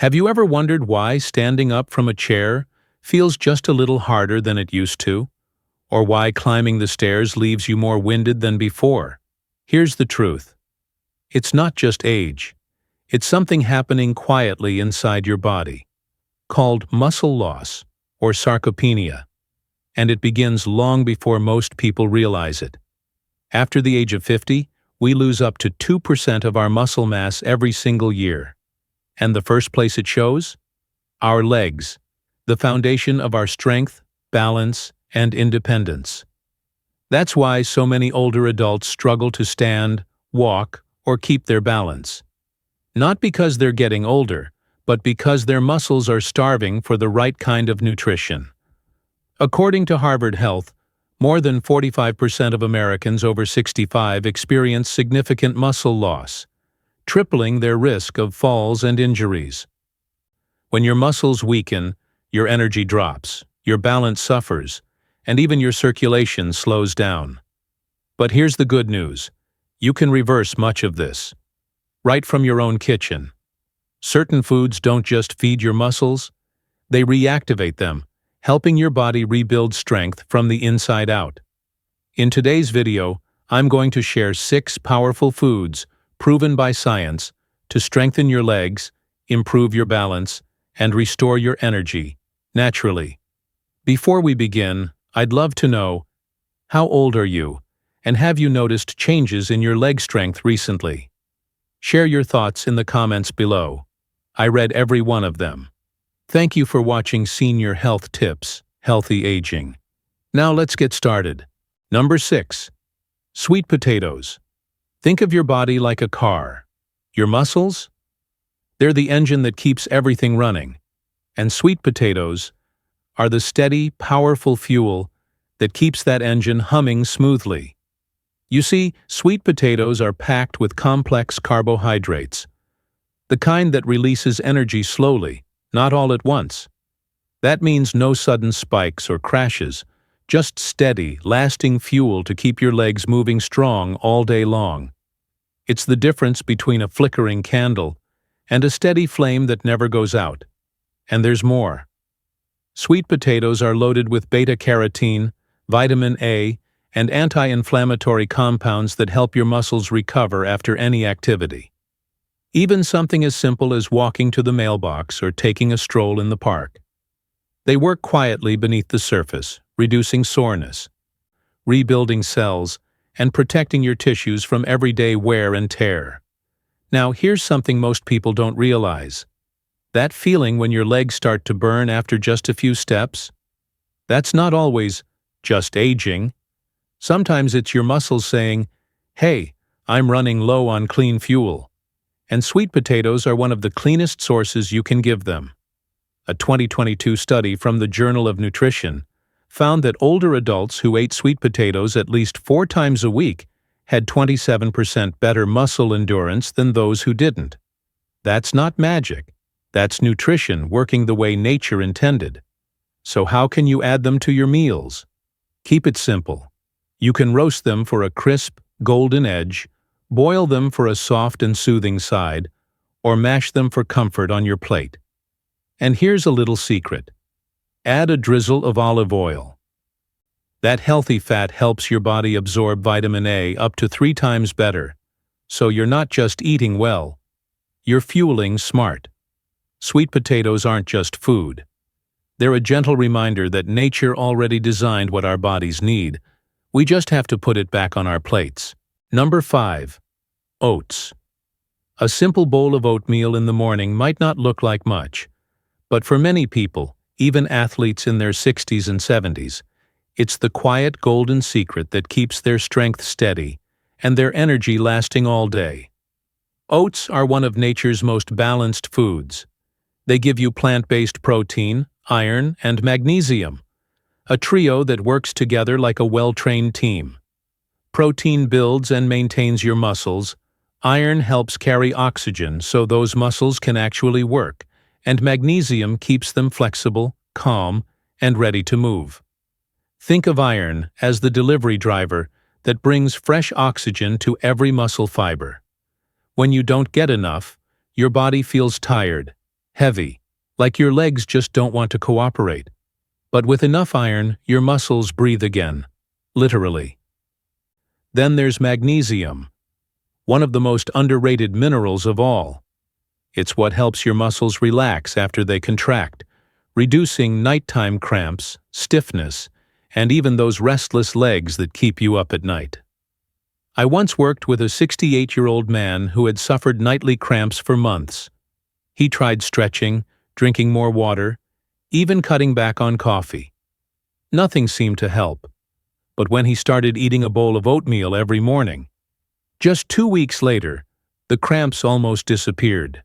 Have you ever wondered why standing up from a chair feels just a little harder than it used to? Or why climbing the stairs leaves you more winded than before? Here's the truth. It's not just age. It's something happening quietly inside your body, called muscle loss or sarcopenia, and it begins long before most people realize it. After the age of 50, we lose up to 2% of our muscle mass every single year. And the first place it shows? Our legs, the foundation of our strength, balance, and independence. That's why so many older adults struggle to stand, walk, or keep their balance. Not because they're getting older, but because their muscles are starving for the right kind of nutrition. According to Harvard Health, more than 45% of Americans over 65 experience significant muscle loss, tripling their risk of falls and injuries. When your muscles weaken, your energy drops, your balance suffers, and even your circulation slows down. But here's the good news. You can reverse much of this, right from your own kitchen. Certain foods don't just feed your muscles, they reactivate them, helping your body rebuild strength from the inside out. In today's video, I'm going to share 6 powerful foods proven by science to strengthen your legs, improve your balance, and restore your energy naturally. Before we begin, I'd love to know, how old are you, and have you noticed changes in your leg strength recently? Share your thoughts in the comments below. I read every one of them. Thank you for watching Senior Health Tips, Healthy Aging. Now let's get started. Number 6. Sweet potatoes. Think of your body like a car. Your muscles? They're the engine that keeps everything running. And sweet potatoes are the steady, powerful fuel that keeps that engine humming smoothly. You see, sweet potatoes are packed with complex carbohydrates, the kind that releases energy slowly, not all at once. That means no sudden spikes or crashes, just steady, lasting fuel to keep your legs moving strong all day long. It's the difference between a flickering candle and a steady flame that never goes out. And there's more. Sweet potatoes are loaded with beta-carotene, vitamin A, and anti-inflammatory compounds that help your muscles recover after any activity. Even something as simple as walking to the mailbox or taking a stroll in the park. They work quietly beneath the surface, reducing soreness, rebuilding cells, and protecting your tissues from everyday wear and tear. Now, here's something most people don't realize. That feeling when your legs start to burn after just a few steps? That's not always just aging. Sometimes it's your muscles saying, "Hey, I'm running low on clean fuel." And sweet potatoes are one of the cleanest sources you can give them. A 2022 study from the Journal of Nutrition found that older adults who ate sweet potatoes at least 4 times a week had 27% better muscle endurance than those who didn't. That's not magic. That's nutrition working the way nature intended. So how can you add them to your meals? Keep it simple. You can roast them for a crisp, golden edge, boil them for a soft and soothing side, or mash them for comfort on your plate. And here's a little secret. Add a drizzle of olive oil. That healthy fat helps your body absorb vitamin A up to 3 times better. So you're not just eating well, you're fueling smart. Sweet potatoes aren't just food. They're a gentle reminder that nature already designed what our bodies need. We just have to put it back on our plates. Number 5. Oats. A simple bowl of oatmeal in the morning might not look like much, but for many people, even athletes in their 60s and 70s, it's the quiet golden secret that keeps their strength steady and their energy lasting all day. Oats are one of nature's most balanced foods. They give you plant-based protein, iron, and magnesium, a trio that works together like a well-trained team. Protein builds and maintains your muscles, iron helps carry oxygen so those muscles can actually work, and magnesium keeps them flexible, calm, and ready to move. Think of iron as the delivery driver that brings fresh oxygen to every muscle fiber. When you don't get enough, your body feels tired, heavy, like your legs just don't want to cooperate. But with enough iron, your muscles breathe again, literally. Then there's magnesium, one of the most underrated minerals of all. It's what helps your muscles relax after they contract, reducing nighttime cramps, stiffness, and even those restless legs that keep you up at night. I once worked with a 68-year-old man who had suffered nightly cramps for months. He tried stretching, drinking more water, even cutting back on coffee. Nothing seemed to help. But when he started eating a bowl of oatmeal every morning, just 2 weeks later, the cramps almost disappeared.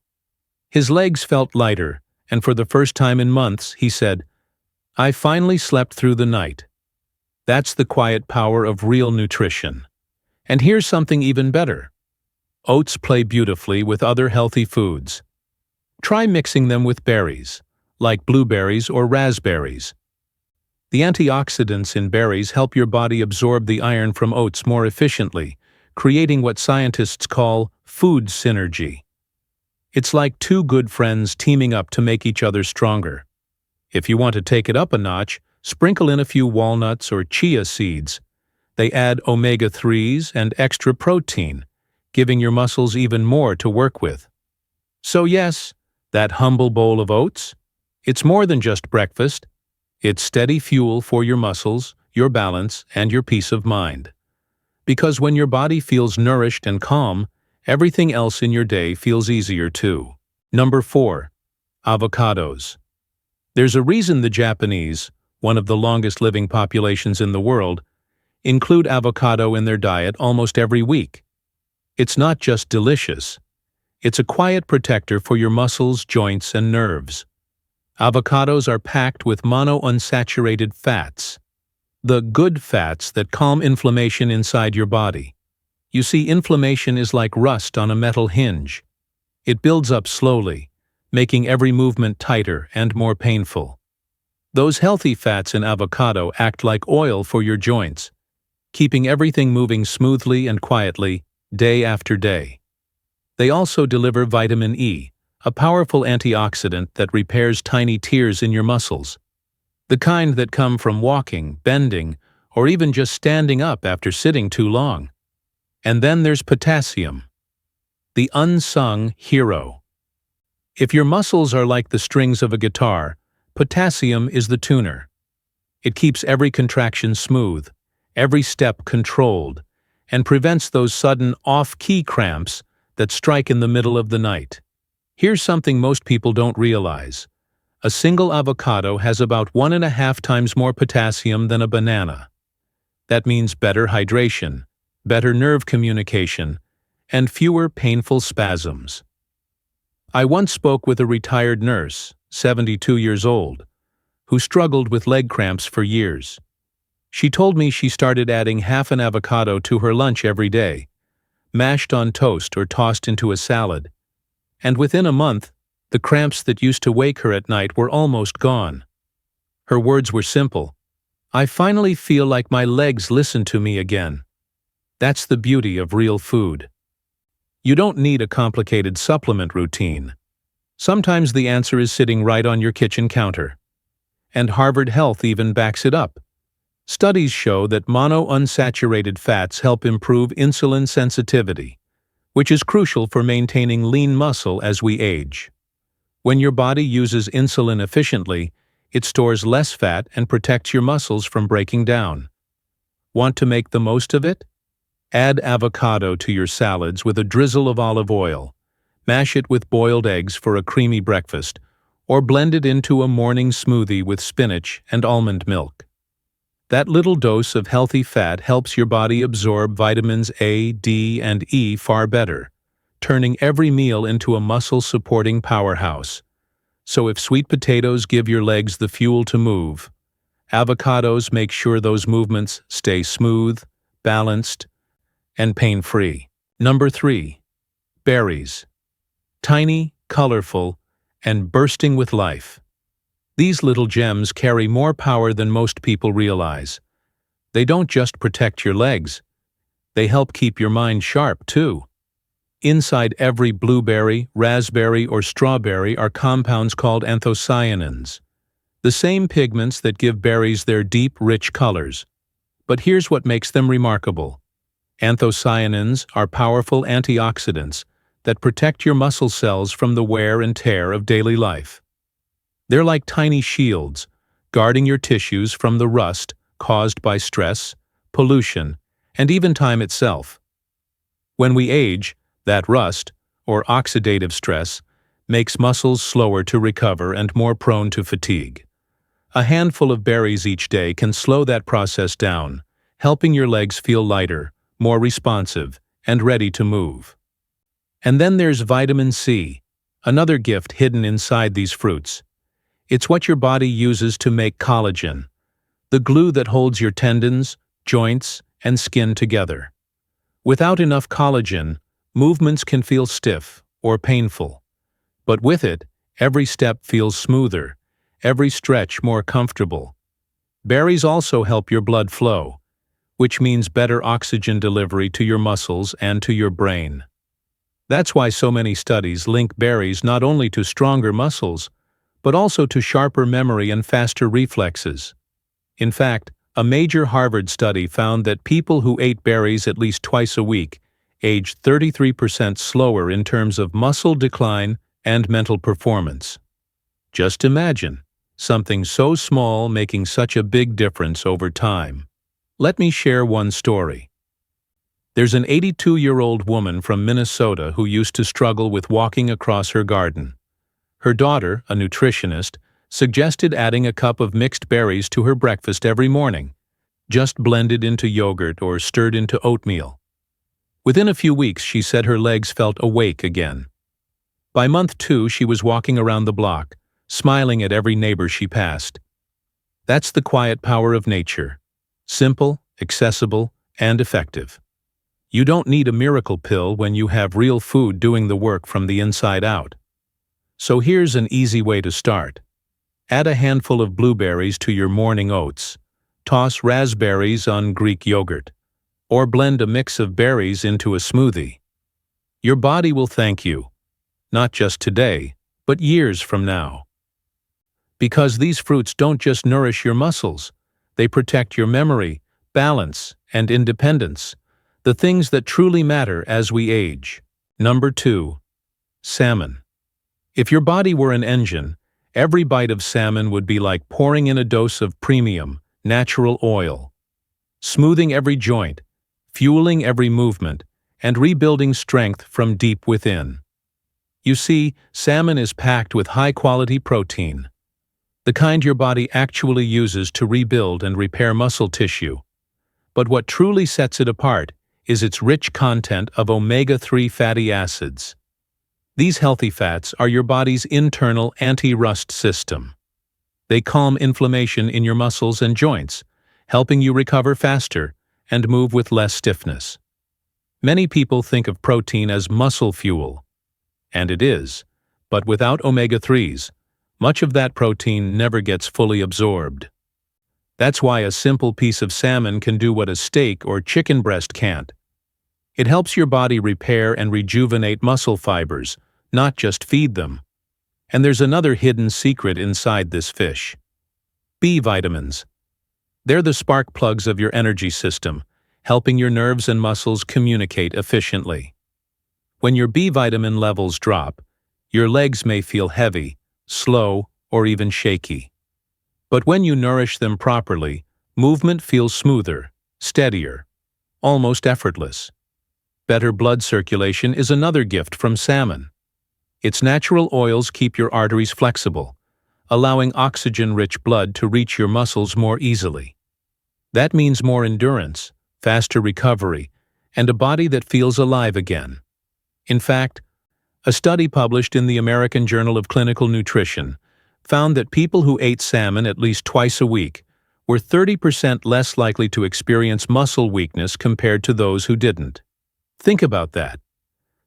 His legs felt lighter, and for the first time in months, he said, "I finally slept through the night." That's the quiet power of real nutrition. And here's something even better. Oats play beautifully with other healthy foods. Try mixing them with berries, like blueberries or raspberries. The antioxidants in berries help your body absorb the iron from oats more efficiently, creating what scientists call food synergy. It's like two good friends teaming up to make each other stronger. If you want to take it up a notch, sprinkle in a few walnuts or chia seeds. They add omega-3s and extra protein, giving your muscles even more to work with. So yes, that humble bowl of oats, it's more than just breakfast. It's steady fuel for your muscles, your balance, and your peace of mind. Because when your body feels nourished and calm, everything else in your day feels easier too. Number 4. Avocados. There's a reason the Japanese, one of the longest living populations in the world, include avocado in their diet almost every week. It's not just delicious. It's a quiet protector for your muscles, joints, and nerves. Avocados are packed with monounsaturated fats, the good fats that calm inflammation inside your body. You see, inflammation is like rust on a metal hinge. It builds up slowly, making every movement tighter and more painful. Those healthy fats in avocado act like oil for your joints, keeping everything moving smoothly and quietly, day after day. They also deliver vitamin E, a powerful antioxidant that repairs tiny tears in your muscles, the kind that come from walking, bending, or even just standing up after sitting too long. And then there's potassium, the unsung hero. If your muscles are like the strings of a guitar, potassium is the tuner. It keeps every contraction smooth, every step controlled, and prevents those sudden off-key cramps that strike in the middle of the night. Here's something most people don't realize. A single avocado has about 1.5 times more potassium than a banana. That means better hydration, better nerve communication, and fewer painful spasms. I once spoke with a retired nurse, 72 years old, who struggled with leg cramps for years. She told me she started adding half an avocado to her lunch every day, mashed on toast or tossed into a salad, and within a month, the cramps that used to wake her at night were almost gone. Her words were simple: "I finally feel like my legs listen to me again." That's the beauty of real food. You don't need a complicated supplement routine. Sometimes the answer is sitting right on your kitchen counter. And Harvard Health even backs it up. Studies show that monounsaturated fats help improve insulin sensitivity, which is crucial for maintaining lean muscle as we age. When your body uses insulin efficiently, it stores less fat and protects your muscles from breaking down. Want to make the most of it? Add avocado to your salads with a drizzle of olive oil. Mash it with boiled eggs for a creamy breakfast, or blend it into a morning smoothie with spinach and almond milk. That little dose of healthy fat helps your body absorb vitamins A, D, and E far better, turning every meal into a muscle-supporting powerhouse. So if sweet potatoes give your legs the fuel to move, avocados make sure those movements stay smooth, balanced, and pain-free. Number 3. Berries. Tiny, colorful, and bursting with life. These little gems carry more power than most people realize. They don't just protect your legs. They help keep your mind sharp, too. Inside every blueberry, raspberry, or strawberry are compounds called anthocyanins, the same pigments that give berries their deep, rich colors. But here's what makes them remarkable. Anthocyanins are powerful antioxidants that protect your muscle cells from the wear and tear of daily life. They're like tiny shields, guarding your tissues from the rust caused by stress, pollution, and even time itself. When we age, that rust, or oxidative stress, makes muscles slower to recover and more prone to fatigue. A handful of berries each day can slow that process down, helping your legs feel lighter, more responsive, and ready to move. And then there's vitamin C, another gift hidden inside these fruits. It's what your body uses to make collagen, the glue that holds your tendons, joints, and skin together. Without enough collagen, movements can feel stiff or painful. But with it, every step feels smoother, every stretch more comfortable. Berries also help your blood flow, which means better oxygen delivery to your muscles and to your brain. That's why so many studies link berries not only to stronger muscles, but also to sharper memory and faster reflexes. In fact, a major Harvard study found that people who ate berries at least twice a week aged 33% slower in terms of muscle decline and mental performance. Just imagine, something so small making such a big difference over time. Let me share one story. There's an 82-year-old woman from Minnesota who used to struggle with walking across her garden. Her daughter, a nutritionist, suggested adding a cup of mixed berries to her breakfast every morning, just blended into yogurt or stirred into oatmeal. Within a few weeks, she said her legs felt awake again. By month 2, she was walking around the block, smiling at every neighbor she passed. That's the quiet power of nature. Simple, accessible, and effective. You don't need a miracle pill when you have real food doing the work from the inside out. So here's an easy way to start. Add a handful of blueberries to your morning oats. Toss raspberries on Greek yogurt. Or blend a mix of berries into a smoothie. Your body will thank you, not just today, but years from now. Because these fruits don't just nourish your muscles, they protect your memory, balance, and independence, the things that truly matter as we age. Number 2. Salmon. If your body were an engine, every bite of salmon would be like pouring in a dose of premium, natural oil, smoothing every joint, fueling every movement, and rebuilding strength from deep within. You see, salmon is packed with high-quality protein, the kind your body actually uses to rebuild and repair muscle tissue. But what truly sets it apart is its rich content of omega-3 fatty acids. These healthy fats are your body's internal anti-rust system. They calm inflammation in your muscles and joints, helping you recover faster and move with less stiffness. Many people think of protein as muscle fuel, and it is, but without omega-3s, much of that protein never gets fully absorbed. That's why a simple piece of salmon can do what a steak or chicken breast can't. It helps your body repair and rejuvenate muscle fibers, not just feed them. And there's another hidden secret inside this fish. B vitamins. They're the spark plugs of your energy system, helping your nerves and muscles communicate efficiently. When your B vitamin levels drop, your legs may feel heavy, slow, or even shaky. But when you nourish them properly, movement feels smoother, steadier, almost effortless. Better blood circulation is another gift from salmon. Its natural oils keep your arteries flexible, allowing oxygen-rich blood to reach your muscles more easily. That means more endurance, faster recovery, and a body that feels alive again. In fact, a study published in the American Journal of Clinical Nutrition found that people who ate salmon at least twice a week were 30% less likely to experience muscle weakness compared to those who didn't. Think about that.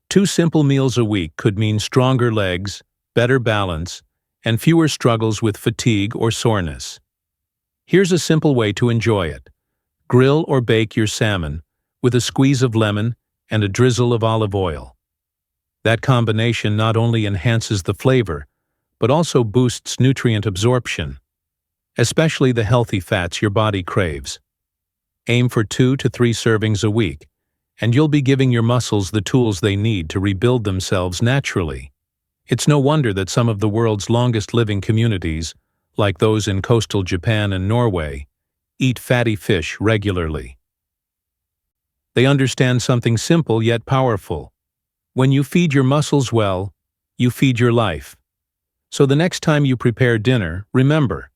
2 simple meals a week could mean stronger legs, better balance, and fewer struggles with fatigue or soreness. Here's a simple way to enjoy it. Grill or bake your salmon with a squeeze of lemon and a drizzle of olive oil. That combination not only enhances the flavor, but also boosts nutrient absorption, especially the healthy fats your body craves. Aim for 2 to 3 servings a week, and you'll be giving your muscles the tools they need to rebuild themselves naturally. It's no wonder that some of the world's longest living communities, like those in coastal Japan and Norway, eat fatty fish regularly. They understand something simple yet powerful. When you feed your muscles well, you feed your life. So the next time you prepare dinner, remember,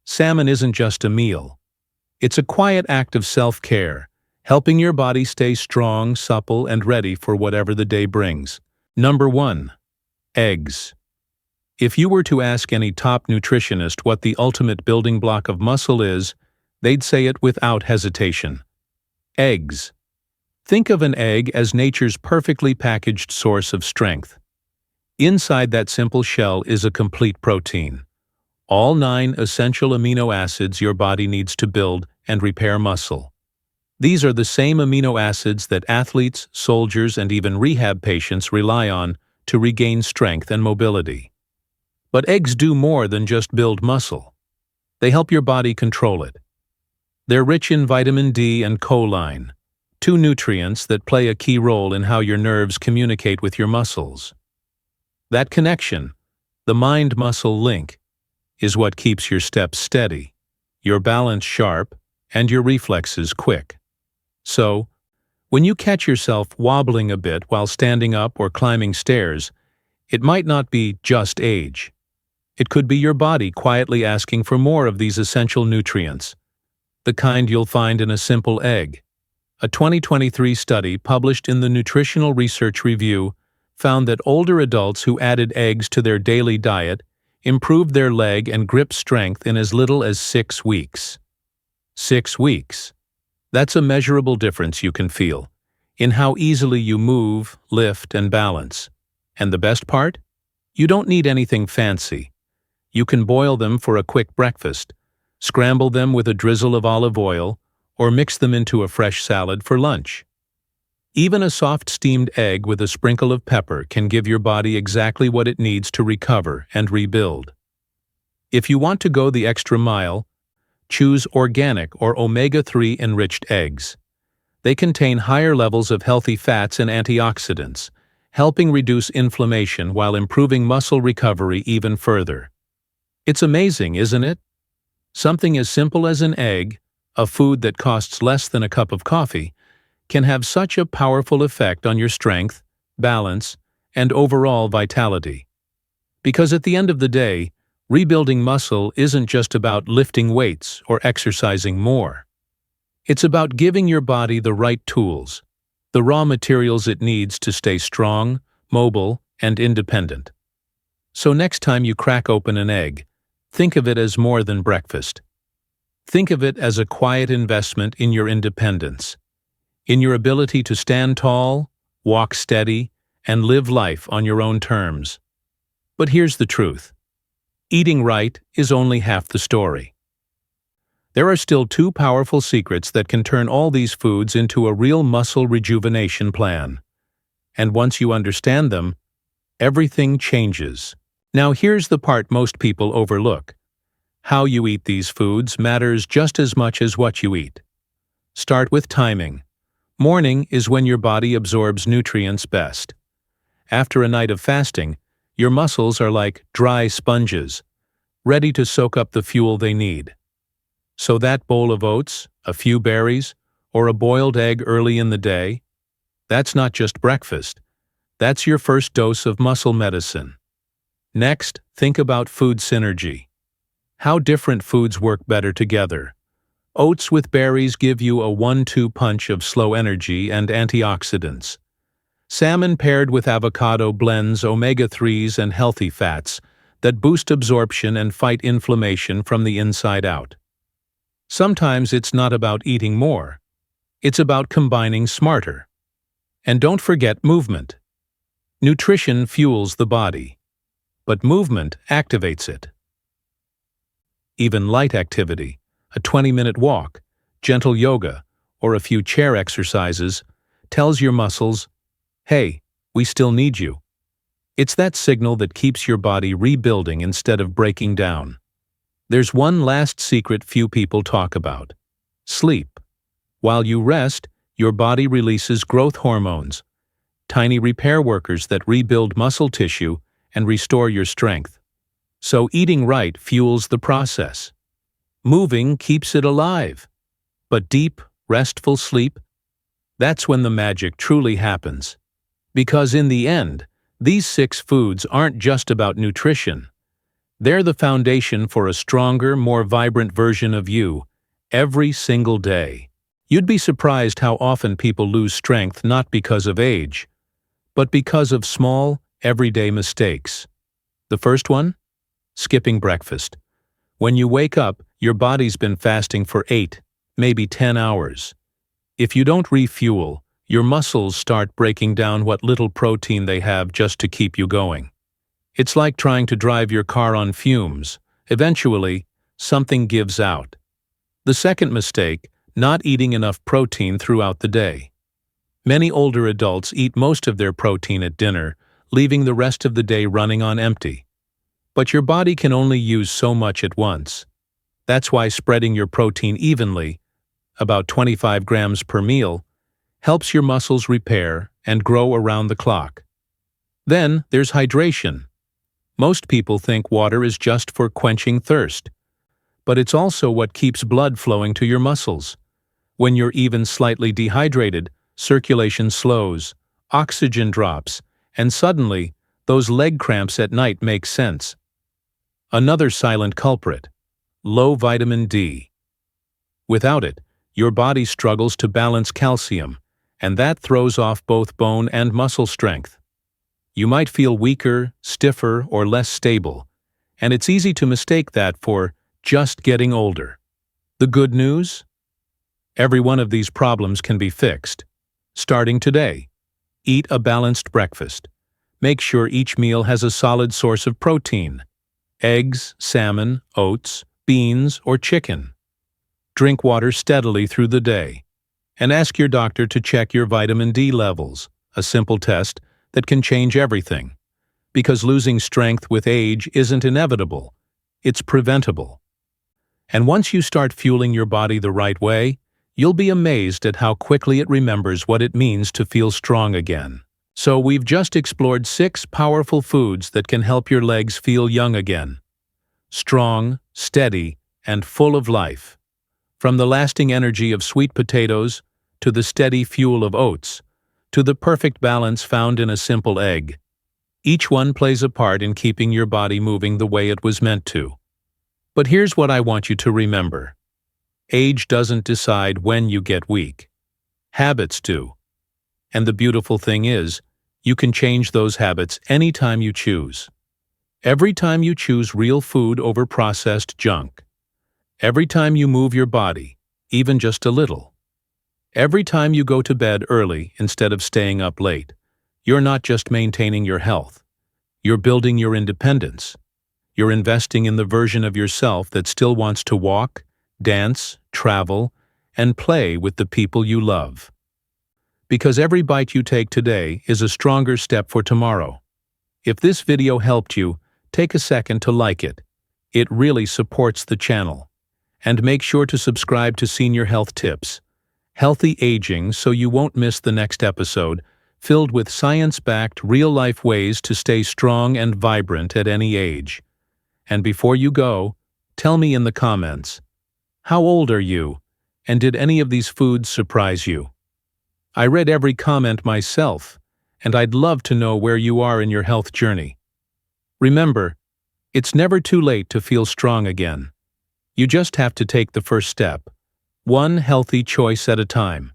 salmon isn't just a meal. It's a quiet act of self-care, helping your body stay strong, supple, and ready for whatever the day brings. Number 1. Eggs. If you were to ask any top nutritionist what the ultimate building block of muscle is, they'd say it without hesitation. Eggs. Think of an egg as nature's perfectly packaged source of strength. Inside that simple shell is a complete protein. All 9 essential amino acids your body needs to build and repair muscle. These are the same amino acids that athletes, soldiers, and even rehab patients rely on to regain strength and mobility. But eggs do more than just build muscle. They help your body control it. They're rich in vitamin D and choline, 2 nutrients that play a key role in how your nerves communicate with your muscles. That connection, the mind-muscle link, is what keeps your steps steady, your balance sharp, and your reflexes quick. So, when you catch yourself wobbling a bit while standing up or climbing stairs, it might not be just age. It could be your body quietly asking for more of these essential nutrients, the kind you'll find in a simple egg. A 2023 study published in the Nutritional Research Review found that older adults who added eggs to their daily diet improved their leg and grip strength in as little as 6 weeks. 6 weeks. That's a measurable difference you can feel in how easily you move, lift, and balance. And the best part? You don't need anything fancy. You can boil them for a quick breakfast, scramble them with a drizzle of olive oil, or mix them into a fresh salad for lunch. Even a soft steamed egg with a sprinkle of pepper can give your body exactly what it needs to recover and rebuild. If you want to go the extra mile, choose organic or omega-3 enriched eggs. They contain higher levels of healthy fats and antioxidants, helping reduce inflammation while improving muscle recovery even further. It's amazing, isn't it? Something as simple as an egg, a food that costs less than a cup of coffee, can have such a powerful effect on your strength, balance, and overall vitality. Because at the end of the day, rebuilding muscle isn't just about lifting weights or exercising more. It's about giving your body the right tools, the raw materials it needs to stay strong, mobile, and independent. So next time you crack open an egg, think of it as more than breakfast. Think of it as a quiet investment in your independence, in your ability to stand tall, walk steady, and live life on your own terms. But here's the truth. Eating right is only half the story. There are still 2 powerful secrets that can turn all these foods into a real muscle rejuvenation plan. And once you understand them, everything changes. Now here's the part most people overlook. How you eat these foods matters just as much as what you eat. Start with timing. Morning is when your body absorbs nutrients best. After a night of fasting, your muscles are like dry sponges, ready to soak up the fuel they need. So that bowl of oats, a few berries, or a boiled egg early in the day, that's not just breakfast. That's your first dose of muscle medicine. Next, think about food synergy. How different foods work better together. Oats with berries give you a 1-2 punch of slow energy and antioxidants. Salmon paired with avocado blends omega-3s and healthy fats that boost absorption and fight inflammation from the inside out. Sometimes it's not about eating more. It's about combining smarter. And don't forget movement. Nutrition fuels the body, but movement activates it. Even light activity, a 20-minute walk, gentle yoga, or a few chair exercises, tells your muscles, hey, We still need you. It's that signal that keeps your body rebuilding instead of breaking down. There's one last secret few people talk about: sleep. While you rest, your body releases growth hormones, tiny repair workers that rebuild muscle tissue and restore your strength. So eating right fuels the process. Moving keeps it alive. But deep, restful sleep, that's when the magic truly happens. Because in the end, these 6 foods aren't just about nutrition. They're the foundation for a stronger, more vibrant version of you, every single day. You'd be surprised how often people lose strength not because of age, but because of small, everyday mistakes. The first one? Skipping breakfast. When you wake up, your body's been fasting for 8, maybe 10 hours. If you don't refuel, your muscles start breaking down what little protein they have just to keep you going. It's like trying to drive your car on fumes. Eventually, something gives out. The second mistake, not eating enough protein throughout the day. Many older adults eat most of their protein at dinner, leaving the rest of the day running on empty. But your body can only use so much at once. That's why spreading your protein evenly, about 25 grams per meal, helps your muscles repair and grow around the clock. Then there's hydration. Most people think water is just for quenching thirst, but it's also what keeps blood flowing to your muscles. When you're even slightly dehydrated, circulation slows, oxygen drops, and suddenly, those leg cramps at night make sense. Another silent culprit: low vitamin D. Without it, your body struggles to balance calcium, and that throws off both bone and muscle strength. You might feel weaker, stiffer, or less stable, and it's easy to mistake that for just getting older. The good news? Every one of these problems can be fixed. Starting today, eat a balanced breakfast. Make sure each meal has a solid source of protein: eggs, salmon, oats, beans, or chicken. Drink water steadily through the day. And ask your doctor to check your vitamin D levels, a simple test that can change everything. Because losing strength with age isn't inevitable, it's preventable. And once you start fueling your body the right way, you'll be amazed at how quickly it remembers what it means to feel strong again. So we've just explored 6 powerful foods that can help your legs feel young again. Strong, steady, and full of life. From the lasting energy of sweet potatoes, to the steady fuel of oats, to the perfect balance found in a simple egg. Each one plays a part in keeping your body moving the way it was meant to. But here's what I want you to remember. Age doesn't decide when you get weak. Habits do. And the beautiful thing is, you can change those habits anytime you choose. Every time you choose real food over processed junk. Every time you move your body, even just a little. Every time you go to bed early instead of staying up late, you're not just maintaining your health. You're building your independence. You're investing in the version of yourself that still wants to walk, dance, travel, and play with the people you love. Because every bite you take today is a stronger step for tomorrow. If this video helped you, take a second to like it. It really supports the channel. And make sure to subscribe to Senior Health Tips, Healthy Aging, so you won't miss the next episode, filled with science-backed, real-life ways to stay strong and vibrant at any age. And before you go, tell me in the comments, how old are you, and did any of these foods surprise you? I read every comment myself, and I'd love to know where you are in your health journey. Remember, it's never too late to feel strong again. You just have to take the first step, one healthy choice at a time.